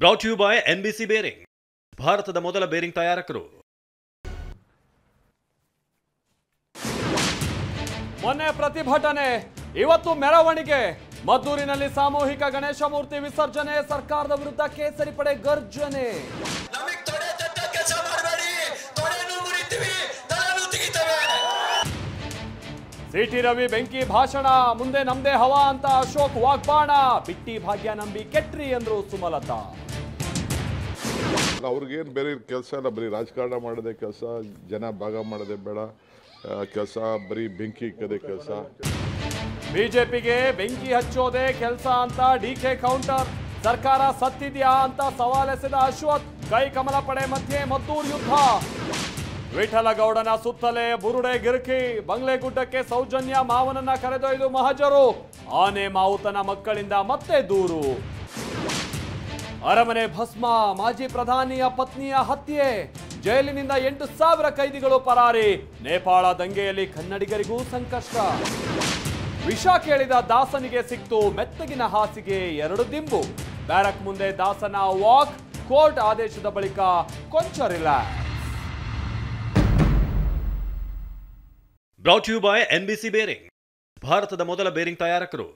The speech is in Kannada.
Brought you by NBC bearing, ಭಾರತದ ಮೊದಲ ಬೇರಿಂಗ್ ತಯಾರಕರು. ಮೊನ್ನೆ ಪ್ರತಿಭಟನೆ, ಇವತ್ತು ಮೆರವಣಿಗೆ. ಮದ್ದೂರಿನಲ್ಲಿ ಸಾಮೂಹಿಕ ಗಣೇಶ ಮೂರ್ತಿ ವಿಸರ್ಜನೆ, ಸರ್ಕಾರದ ವಿರುದ್ಧ ಕೇಸರಿ ಪಡೆ ಗರ್ಜನೆ. ಸಿಟಿ ರವಿ ಬೆಂಕಿ ಭಾಷಣ, ಮುಂದೆ ನಮ್ದೇ ಹವಾ ಅಂತ ಅಶೋಕ್ ವಾಗ್ಬಾಣ. ಬಿಟ್ಟಿ ಭಾಗ್ಯ ನಂಬಿ ಕೆಟ್ರಿ ಎಂದ್ರು ಸುಮಲತಾ. ಅವ್ರಿಗೇನು ಬೇರೆ ಕೆಲಸ ಇಲ್ಲ, ಬರೀ ರಾಜಕಾರಣ ಮಾಡೋದೇ ಕೆಲಸ, ಜನ ಭಾಗ ಮಾಡೋದೇ ಬೇಡ ಕೆಲಸ, ಬರೀ ಬೆಂಕಿ ಇಕ್ಕದೇ ಕೆಲಸ. ಬಿಜೆಪಿಗೆ ಬೆಂಕಿ ಹಚ್ಚೋದೇ ಕೆಲಸ ಅಂತ DK ಕೌಂಟರ್. ಸರ್ಕಾರ ಸತ್ತಿದ್ಯಾ ಅಂತ ಸವಾಲೆಸೆದ ಅಶ್ವಥ್. ಕೈ ಕಮಲ ಪಡೆ ಮಧ್ಯೆ ಮದ್ದೂರು ಯುದ್ಧ. ವಿಠಲಗೌಡನ ಸುತ್ತಲೇ ಬುರುಡೆ ಗಿರ್ಕಿ. ಬಂಗ್ಲೆಗುಡ್ಡಕ್ಕೆ ಸೌಜನ್ಯ ಮಾವನನ್ನ ಕರೆದೊಯ್ದು ಮಹಜರು. ಆನೆ ಮಾವುತನ ಮಕ್ಕಳಿಂದ ಮತ್ತೆ ದೂರು. ಅರಮನೆ ಭಸ್ಮ, ಮಾಜಿ ಪ್ರಧಾನಿಯ ಪತ್ನಿಯ ಹತ್ಯೆ. ಜೈಲಿನಿಂದ 8,000 ಕೈದಿಗಳು ಪರಾರಿ. ನೇಪಾಳ ದಂಗೆಯಲ್ಲಿ ಕನ್ನಡಿಗರಿಗೂ ಸಂಕಷ್ಟ. ವಿಷ ಕೇಳಿದ ದಾಸನಿಗೆ ಸಿಕ್ತು ಮೆತ್ತಗಿನ ಹಾಸಿಗೆ, 2 ದಿಂಬು. ಬ್ಯಾರಕ್ ಮುಂದೆ ದಾಸನ ವಾಕ್. ಕೋರ್ಟ್ ಆದೇಶದ ಬಳಿಕ ಕೊಂಚ relax. Brought you by NBC bearing, ಭಾರತದ ಮೊದಲ ಬೇರಿಂಗ್ ತಯಾರಕರು.